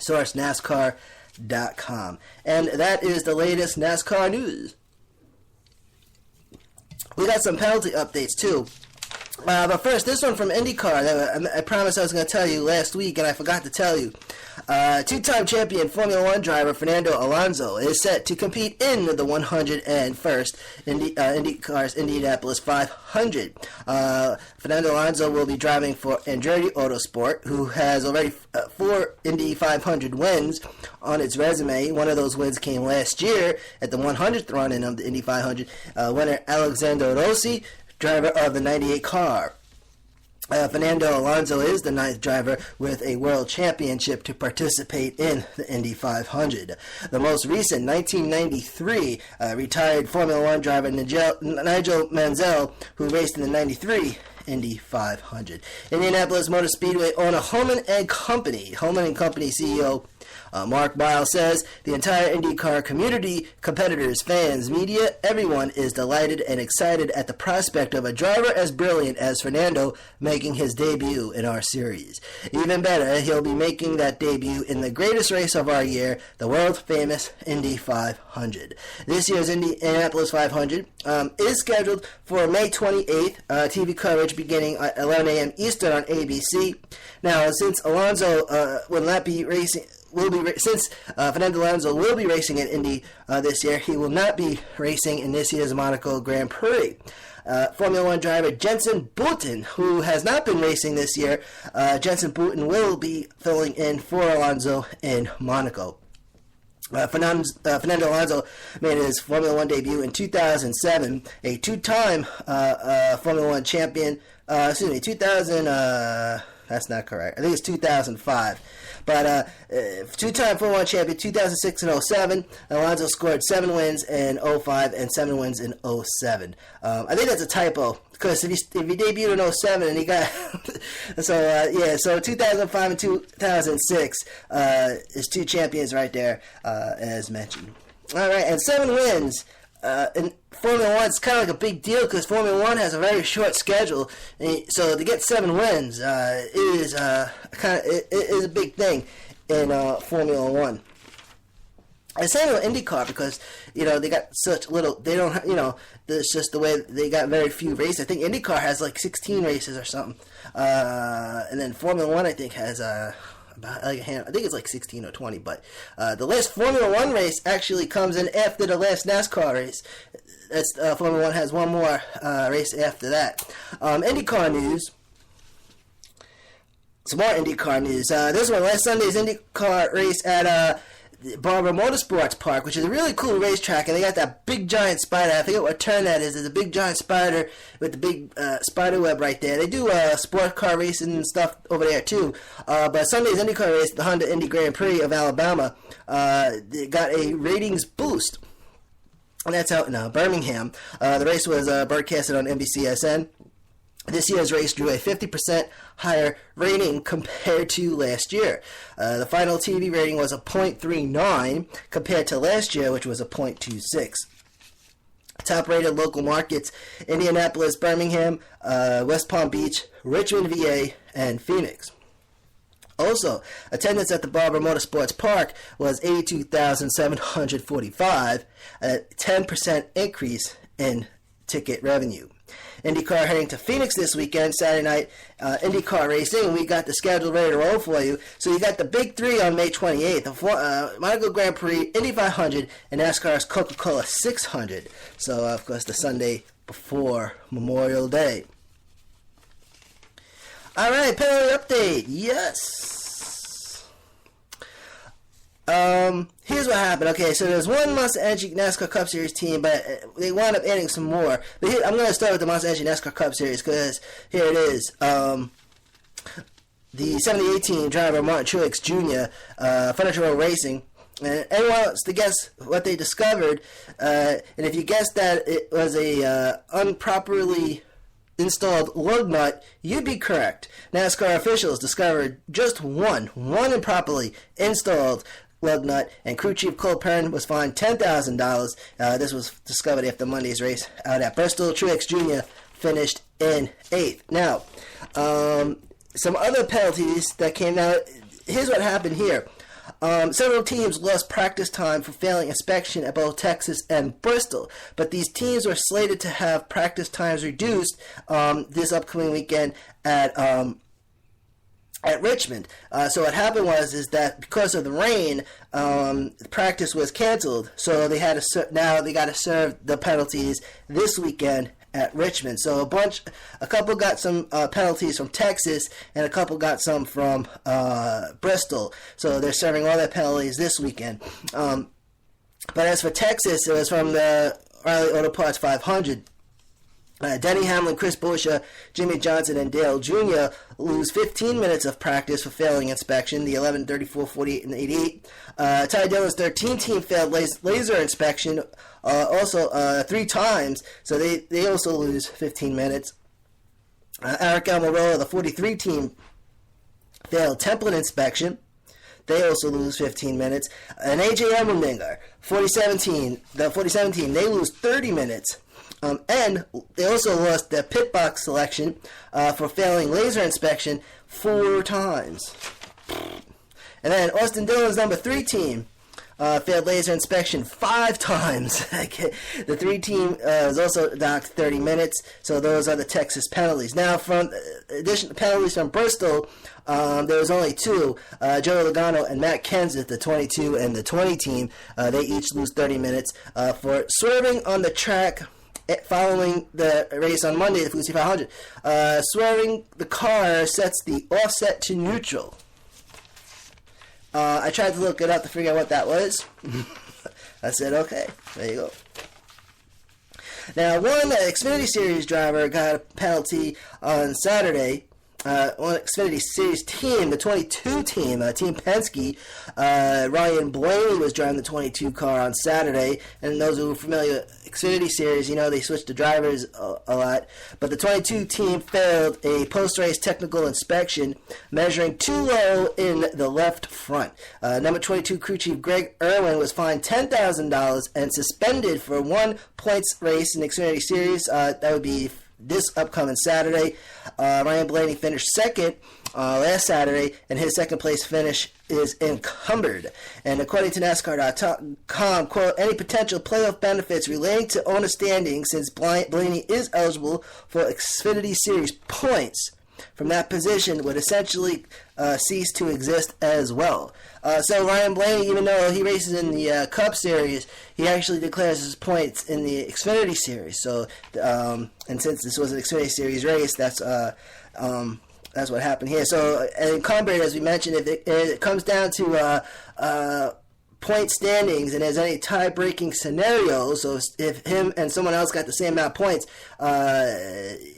Source, NASCAR.com. And that is the latest NASCAR news. We got some penalty updates, too. But first, this one from IndyCar that I promised I was going to tell you last week, and I forgot to tell you. Two-time champion Formula One driver Fernando Alonso is set to compete in the 101st IndyCar's Indianapolis 500. Fernando Alonso will be driving for Andretti Autosport, who has already 4 Indy 500 wins on its resume. One of those wins came last year at the 100th run-in of the Indy 500. Winner Alexander Rossi, driver of the 98 car. Fernando Alonso is the 9th driver with a world championship to participate in the Indy 500. The most recent, 1993, retired Formula One driver Nigel Mansell, who raced in the 93 Indy 500. Indianapolis Motor Speedway owner Holman and Company CEO Mark Miles says the entire IndyCar community, competitors, fans, media, everyone is delighted and excited at the prospect of a driver as brilliant as Fernando making his debut in our series. Even better, he'll be making that debut in the greatest race of our year, the world-famous Indy 500. This year's Indianapolis 500 is scheduled for May 28th, TV coverage beginning at 11 a.m. Eastern on ABC. Now, since Alonso will not be racing... Since Fernando Alonso will be racing at Indy this year, he will not be racing in this year's Monaco Grand Prix. Formula One driver Jenson Button, who has not been racing this year, Jenson Button will be filling in for Alonso in Monaco. Fernando Alonso made his Formula One debut in 2007, a two-time Formula One champion. 2000. That's not correct. I think it's 2005. But two-time Formula 1 champion, 2006 and 07. Alonso scored 7 wins in 05 and 7 wins in 07. I think that's a typo, because if he debuted in 07 and he got... so 2005 and 2006 is 2 champions right there, as mentioned. All right, and 7 wins. In Formula 1, it's kind of like a big deal because Formula 1 has a very short schedule, so to get 7 wins is a big thing in Formula 1. And same with IndyCar because they got such little. They don't. It's just the way they got very few races. I think IndyCar has like 16 races or something, and then Formula 1 I think has I think it's like 16 or 20, but the last Formula 1 race actually comes in after the last NASCAR race. That's Formula 1 has one more race after that. IndyCar news. Some more IndyCar news. This one, last Sunday's IndyCar race at Barber Motorsports Park, which is a really cool racetrack, and they got that big giant spider. I forget what turn that is. There's a big giant spider with the big spider web right there. They do sport car racing and stuff over there too. But Sunday's IndyCar race, the Honda Indy Grand Prix of Alabama, they got a ratings boost, and that's out in Birmingham. The race was broadcasted on NBCSN. This year's race drew a 50% higher rating compared to last year. The final TV rating was a 0.39 compared to last year, which was a 0.26. Top-rated local markets: Indianapolis, Birmingham, West Palm Beach, Richmond, VA, and Phoenix. Also, attendance at the Barber Motorsports Park was 82,745, a 10% increase in ticket revenue. IndyCar heading to Phoenix this weekend, Saturday night, IndyCar racing. We got the schedule ready to roll for you. So you got the big 3 on May 28th, the Monaco Grand Prix, Indy 500, and NASCAR's Coca-Cola 600. So, of course, the Sunday before Memorial Day. All right, penalty update. Yes. Here's what happened. Okay, so there's one Monster Energy NASCAR Cup Series team, but they wound up adding some more. But here, I'm going to start with the Monster Energy NASCAR Cup Series because here it is. The 78 driver Martin Truex Jr., Furniture Row Racing, and everyone wants to guess what they discovered. And if you guessed that it was a improperly installed lug nut, you'd be correct. NASCAR officials discovered just one improperly installed lug nut, and crew chief Cole Perrin was fined $10,000. This was discovered after Monday's race out at Bristol. Truex Jr. finished in 8th. Now, some other penalties that came out. Here's what happened here. Several teams lost practice time for failing inspection at both Texas and Bristol, but these teams were slated to have practice times reduced this upcoming weekend at Richmond. So what happened is that because of the rain, the practice was canceled. So they had to now they got to serve the penalties this weekend at Richmond. So a couple got some penalties from Texas, and a couple got some from Bristol. So they're serving all their penalties this weekend. But as for Texas, it was from the Riley Auto Parts 500. Denny Hamlin, Chris Buescher, Jimmy Johnson, and Dale Jr. lose 15 minutes of practice for failing inspection, the 11, 34, 48, and 88. Ty Dillon's 13 team failed laser inspection also 3 times, so they also lose 15 minutes. Eric Almirola, the 43 team, failed template inspection. They also lose 15 minutes. And A.J. Allmendinger, the 47 team, they lose 30 minutes. And they also lost their pit box selection for failing laser inspection 4 times. And then Austin Dillon's number 3 team failed laser inspection 5 times. The 3 team was also docked 30 minutes, so those are the Texas penalties. Now, from additional penalties from Bristol, there was only 2. Joe Logano and Matt Kenseth, the 22 and the 20 team, they each lose 30 minutes for swerving on the track following the race on Monday, the Fuji 500. Swerving the car sets the offset to neutral. I tried to look it up to figure out what that was. I said, okay, there you go. Now, one Xfinity Series driver got a penalty on Saturday. On Xfinity Series team, the 22 team, Team Penske, Ryan Blaney was driving the 22 car on Saturday, and those who are familiar with Xfinity Series, you know they switched the drivers a lot, but the 22 team failed a post-race technical inspection, measuring too low in the left front. Number 22 crew chief Greg Irwin was fined $10,000 and suspended for 1 points race in the Xfinity Series. That would be this upcoming Saturday. Ryan Blaney finished second last Saturday, and his second place finish is encumbered. And according to NASCAR.com, quote, any potential playoff benefits relating to owner standing, since Blaney is eligible for Xfinity Series points from that position, would essentially cease to exist as well. So Ryan Blaney, even though he races in the Cup Series, he actually declares his points in the Xfinity Series. So, and since this was an Xfinity Series race, that's what happened here. So, encumbered, as we mentioned, if it comes down to point standings and there's any tie-breaking scenarios, so if him and someone else got the same amount of points,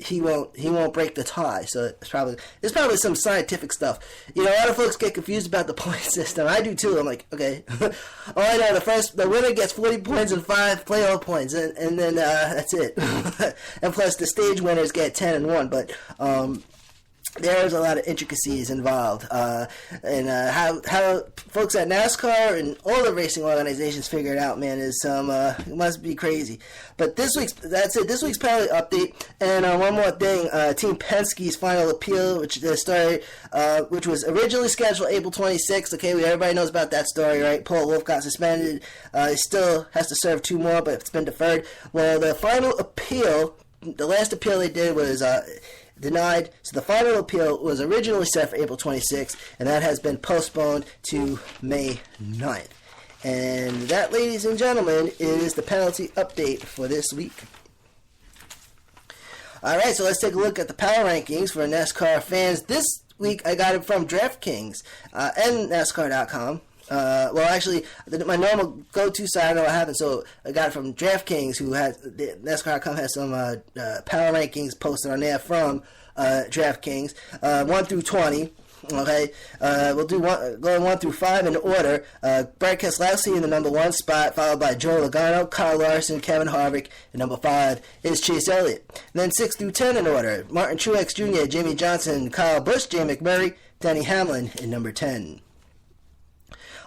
he won't break the tie. So it's probably some scientific stuff. You know, a lot of folks get confused about the point system. I do too. I'm like, okay, all I know, the winner gets 40 points and 5 playoff points, and then that's it. And plus the stage winners get 10 and 1, but there's a lot of intricacies involved, and how folks at NASCAR and all the racing organizations figure it out, man, is it must be crazy. But that's it. This week's penalty update, and one more thing: Team Penske's final appeal, which was originally scheduled April 26th. Okay, everybody knows about that story, right? Paul Wolf got suspended. He still has to serve 2 more, but it's been deferred. Well, the final appeal, the last appeal they did was denied. So the final appeal was originally set for April 26th, and that has been postponed to May 9th. And that, ladies and gentlemen, is the penalty update for this week. Alright, so let's take a look at the power rankings for NASCAR fans. This week I got it from DraftKings and NASCAR.com. Well, actually, my normal go-to site, I know I haven't, so I got it from DraftKings, who has, NASCAR.com has some power rankings posted on there from DraftKings, 1 through 20. Okay, we'll do going 1 through 5 in order. Brad Keselowski in the number 1 spot, followed by Joe Logano, Kyle Larson, Kevin Harvick, and number 5 is Chase Elliott. And then 6 through 10 in order: Martin Truex Jr., Jimmy Johnson, Kyle Busch, Jay McMurray, Denny Hamlin in number 10.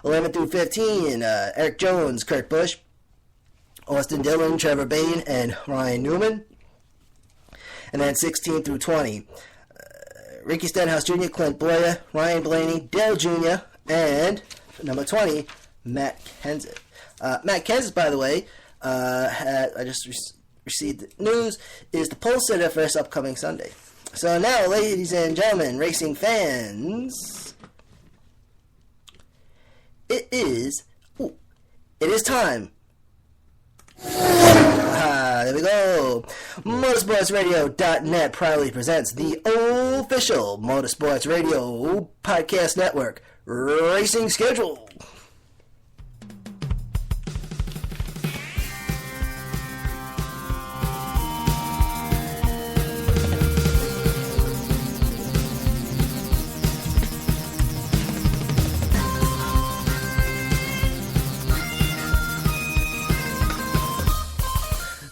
11 through 15, Eric Jones, Kurt Busch, Austin Dillon, Trevor Bayne, and Ryan Newman. And then 16 through 20, Ricky Stenhouse Jr., Clint Boyer, Ryan Blaney, Dale Jr., and Number 20, Matt Kenseth. Matt Kenseth, by the way, I just received the news, is the pole sitter for this upcoming Sunday. So now, ladies and gentlemen, racing fans, it is time. There we go. MotorsportsRadio.net proudly presents the official Motorsports Radio Podcast Network racing schedule.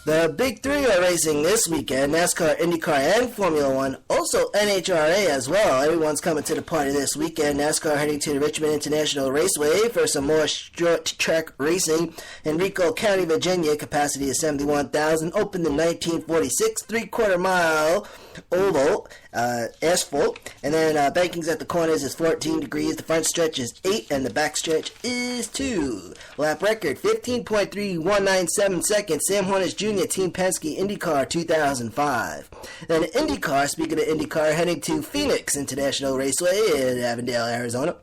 The big three are racing this weekend, NASCAR, IndyCar, and Formula One. Also NHRA as well. Everyone's coming to the party this weekend. NASCAR heading to the Richmond International Raceway for some more short track racing. Henrico County, Virginia, capacity is 71,000. Opened in 1946, 3/4 mile oval, asphalt. And then bankings at the corners is 14 degrees. The front stretch is 8 and the back stretch is 2. Lap record 15.3197 seconds. Sam Hornish Jr., Team Penske, IndyCar 2005. Then IndyCar, speaking of IndyCar, heading to Phoenix International Raceway in Avondale, Arizona.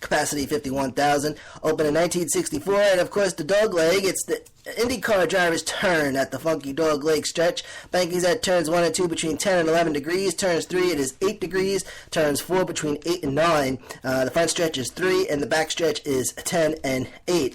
Capacity 51,000. Opened in 1964. And of course, the dog leg, it's the IndyCar driver's turn at the Funky Dog Leg stretch. Bankings at turns 1 and 2 between 10 and 11 degrees. Turns 3, it is 8 degrees. Turns 4 between 8 and 9. The front stretch is 3 and the back stretch is 10 and 8.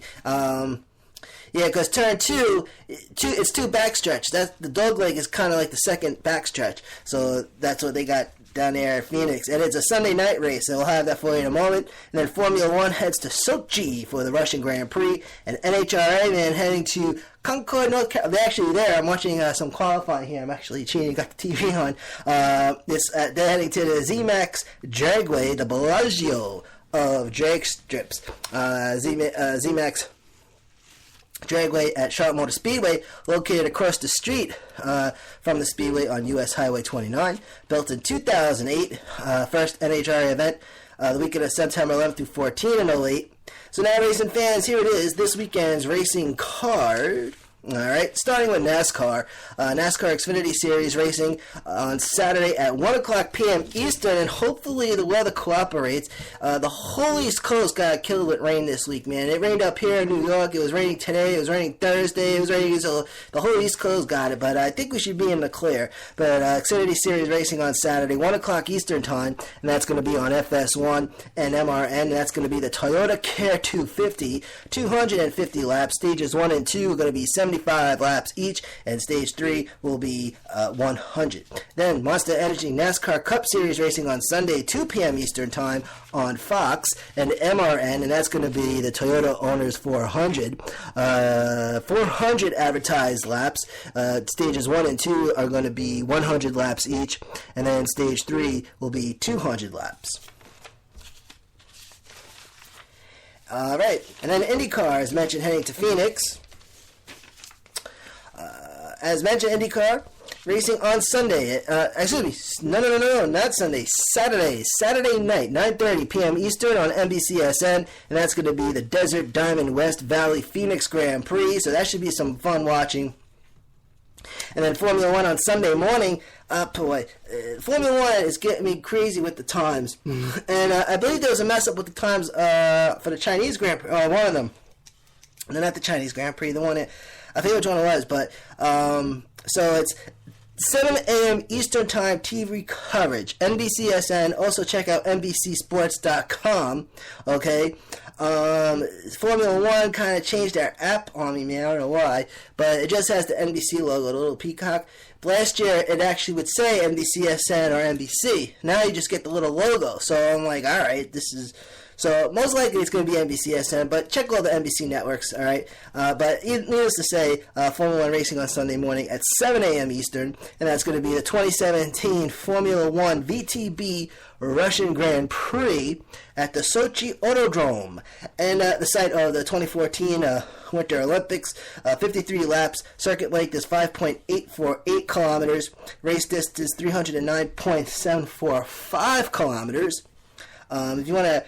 Yeah, because turn 2, it's 2 backstretch. The dog leg is kind of like the second backstretch. So that's what they got down there at Phoenix. And it's a Sunday night race, so we'll have that for you in a moment. And then Formula One heads to Sochi for the Russian Grand Prix. And NHRA, man, heading to Concord, North Carolina. They're actually there. I'm watching some qualifying here. I'm actually cheating. Got the TV on. They're heading to the ZMAX Dragway, the Bellagio of drag strips. ZMAX Dragway at Charlotte Motor Speedway, located across the street from the Speedway on U.S. Highway 29. Built in 2008, first NHRA event, the weekend of September 11th through 14 in 08. So now, racing fans, here it is, this weekend's racing card. Alright, starting with NASCAR. NASCAR Xfinity Series racing on Saturday at 1 o'clock p.m. Eastern, and hopefully the weather cooperates. The whole East Coast got killed with rain this week, man. It rained up here in New York. It was raining today. It was raining Thursday. It was raining, so the whole East Coast got it, but I think we should be in the clear. But Xfinity Series racing on Saturday, 1 o'clock Eastern time, and that's going to be on FS1 and MRN, and that's going to be the Toyota Care 250, 250 laps. Stages 1 and 2 are going to be 75 laps each, and stage 3 will be 100. Then Monster Energy NASCAR Cup Series racing on Sunday, 2 p.m. Eastern time on Fox and MRN, and that's going to be the Toyota Owners 400. 400 advertised laps. Stages 1 and 2 are going to be 100 laps each, and then stage 3 will be 200 laps. Alright, and then IndyCar, as mentioned, heading to Phoenix. As mentioned, IndyCar racing on Sunday. No, not Sunday. Saturday night, 9:30 p.m. Eastern on NBCSN, and that's going to be the Desert Diamond West Valley Phoenix Grand Prix. So that should be some fun watching. And then Formula One on Sunday morning. Formula One is getting me crazy with the times, and I believe there was a mess up with the times for the Chinese Grand Prix. One of them. No, not the Chinese Grand Prix. The one that I forget which one it was, but so it's 7 a.m. Eastern Time TV coverage. NBCSN. Also check out NBCSports.com. Okay. Formula One kind of changed their app on me, man. I don't know why, but it just has the NBC logo, the little peacock. Last year, it actually would say NBCSN or NBC. Now you just get the little logo. So I'm like, all right, this is. So most likely it's going to be NBCSN, but check all the NBC networks, all right? But needless to say, Formula One racing on Sunday morning at 7 a.m. Eastern, and that's going to be the 2017 Formula One VTB Russian Grand Prix at the Sochi Autodrome, and the site of the 2014 Winter Olympics. 53 laps. Circuit length is 5.848 kilometers. Race distance 309.745 kilometers. If you want to